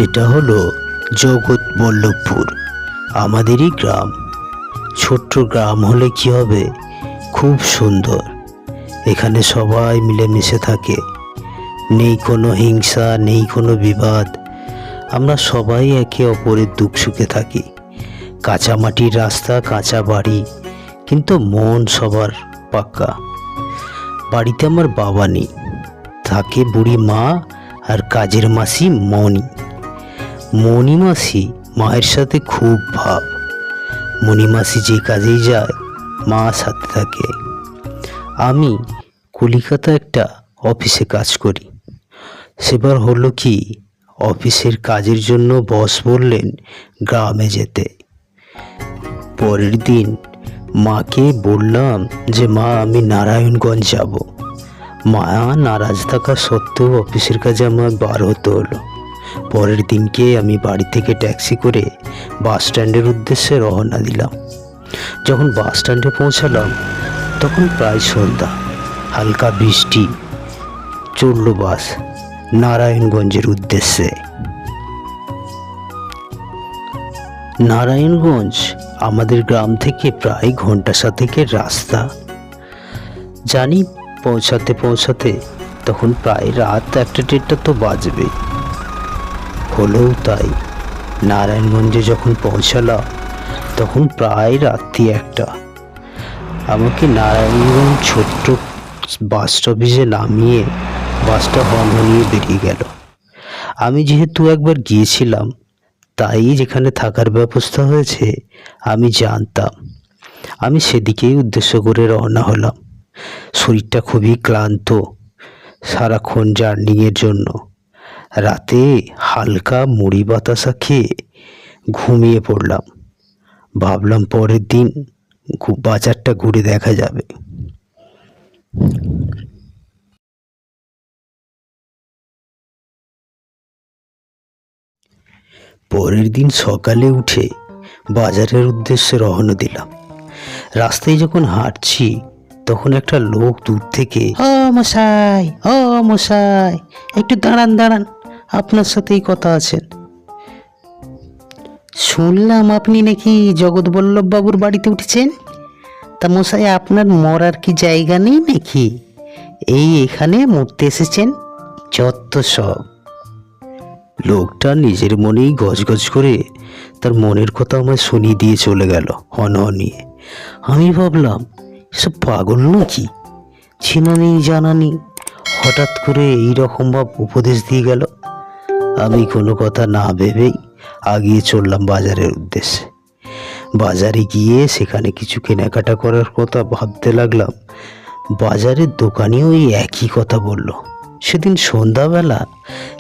এটা হলো জগৎবল্লভপুর, আমাদেরই গ্রাম। ছোট্ট গ্রাম হলে কি হবে, খুব সুন্দর। এখানে সবাই মিলেমিশে থাকে, নেই কোনো হিংসা, নেই কোনো বিবাদ। আমরা সবাই একে অপরের দুঃখ সুখে থাকি। কাঁচা মাটির রাস্তা, কাঁচা বাড়ি, কিন্তু মন সবার পাক্কা। বাড়িতে আমার বাবা নেই, থাকে বুড়ি মা আর কাজের মাসি মণি মাসি। মায়ের সাথে খুব ভাব। মণি মাসি যে কাজেই যায়, মা সাথে থাকে। আমি কলিকাতা একটা অফিসে কাজ করি। সেবার হলো কি, অফিসের কাজের জন্য বস বললেন গ্রামে যেতে। পরের দিন মাকে বললাম যে মা, আমি নারায়ণগঞ্জ যাব। মা নারাজ থাকা সত্ত্বেও অফিসের কাজে আমার বার হতে হলো। পরের দিনকে আমি বাড়ি থেকে ট্যাক্সি করে বাস স্ট্যান্ডের উদ্দেশ্যে রওনা দিলাম। যখন বাস স্ট্যান্ডে পৌঁছালাম তখন প্রায় সন্ধ্যা। হালকা বৃষ্টি। চলল বাস নারায়ণগঞ্জের উদ্দেশ্যে। নারায়ণগঞ্জ আমাদের গ্রাম থেকে প্রায় ঘন্টা 7 রাস্তা। জানি পৌঁছাতে পৌঁছাতে তখন প্রায় রাত 1-1:30 তো বাজবে। হলেও তাই। নারায়ণগঞ্জে যখন পৌঁছালাম তখন প্রায় রাত্রি 1টা। আমাকে নারায়ণগঞ্জ ছোট্ট বাস স্টপেজে নামিয়ে বাসটা হনহনিয়ে বেরিয়ে গেল। আমি যেহেতু একবার গিয়েছিলাম, তাই যেখানে থাকার ব্যবস্থা হয়েছে আমি জানতাম। আমি সেদিকেই উদ্দেশ্য করে রওনা হলাম। শরীরটা খুবই ক্লান্ত, সারাক্ষণ জার্নিংয়ের জন্য। রাতে হালকা মুড়ি বাতাসা খেয়ে ঘুমিয়ে পড়লাম। ভাবলাম পরের দিন বাজারটা ঘুরে দেখা যাবে। পরের দিন সকালে উঠে বাজারের উদ্দেশ্যে রওনা দিলাম। রাস্তায় যখন হাঁটছি তখন একটা লোক দূর থেকে, ও মশাই, ও মশাই, একটু দাঁড়ান, আপনার সাথেই কথা আছেন। শুনলাম আপনি নাকি জগৎবল্লভ বাবুর বাড়িতে উঠেছেন। তা মশাই, আপনার মরার কি জায়গা নেই নাকি? এখানে মরতে এসেছেন? যত সব। লোকটা নিজের মনেই গজগজ করে তার মনের কথা আমায় শুনিয়ে দিয়ে চলে গেল হনহনিয়ে। আমি ভাবলাম, এসব পাগল নাকি? চেনা নেই জানা নেই, হঠাৎ করে এইরকম ভাব উপদেশ দিয়ে গেল। আমি কোনো কথা না ভেবেই আগিয়ে চললাম বাজারের উদ্দেশ্যে। বাজারে গিয়ে সেখানে কিছু কেনাকাটা করার কথা ভাবতে লাগলাম। বাজারের দোকানে ওই একই কথা বলল। সেদিন সন্ধ্যাবেলা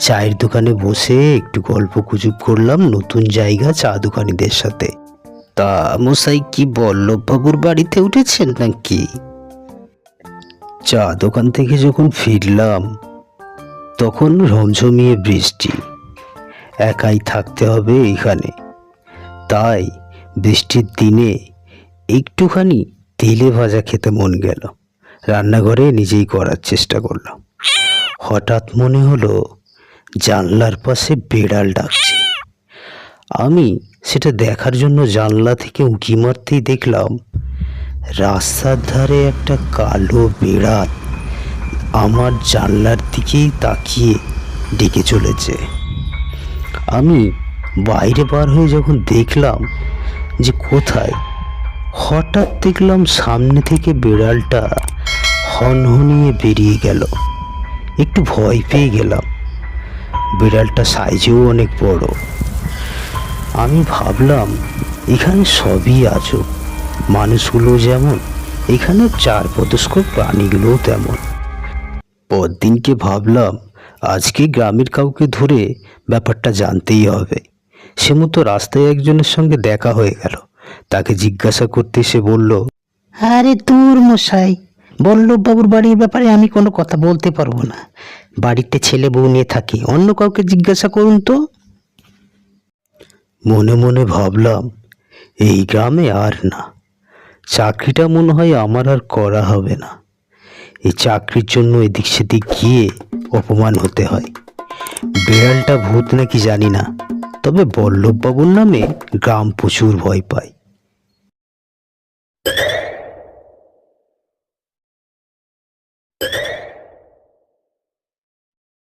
চায়ের দোকানে বসে একটু গল্প গুজব করলাম নতুন জায়গা চা দোকানিদের সাথে। তা মশাই, কি বল্লভবাবুর বাড়িতে উঠেছেন নাকি? চা দোকান থেকে যখন ফিরলাম তখন ঝমঝমিয়ে বৃষ্টি। একাই থাকতে হবে এখানে, তাই বৃষ্টির দিনে একটুখানি তেলে ভাজা খেতে মন গেল। রান্নাঘরে নিজেই করার চেষ্টা করলাম। হঠাৎ মনে হলো জানলার পাশে বেড়াল ডাকছে। আমি সেটা দেখার জন্য জানলা থেকে উঁকি মারতেই দেখলাম রাস্তার ধারে একটা কালো বেড়াল আমার জানলার দিকেই তাকিয়ে ডেকে চলেছে। আমি বাইরে বার হয়ে যখন দেখলাম যে কোথায়, হঠাৎ দেখলাম সামনে থেকে বেড়ালটা হনহনিয়ে বেরিয়ে গেল। একটু ভয় পেয়ে গেলাম। বিড়ালটা সাইজেও অনেক বড়। আমি ভাবলাম এখানে সবই আজব, মানুষগুলো যেমন, এখানে চারপদস্ক প্রাণীগুলোও তেমন। পরদিনকে ভাবলাম আজকে গ্রামের কাউকে ধরে ব্যাপারটা জানতেই হবে। সে মতো রাস্তায় একজনের সঙ্গে দেখা হয়ে গেল। তাকে জিজ্ঞাসা করতে সে বলল, আরে দূর মশাই, বল্লভবাবুর বাড়ির ব্যাপারে আমি কোনো কথা বলতে পারবো না। বাড়িতে ছেলে বউ নিয়ে থাকি, অন্য কাউকে জিজ্ঞাসা করুন তো। মনে মনে ভাবলাম এই গ্রামে আর না, চাকরিটা মনে হয় আমার আর করা হবে না। এই চাকরির জন্য এদিক সেদিক গিয়ে অপমান হতে হয়। বিড়ালটা ভূত নাকি জানি না, তবে বল্লভবাবুর নামে গ্রাম প্রচুর ভয় পায়।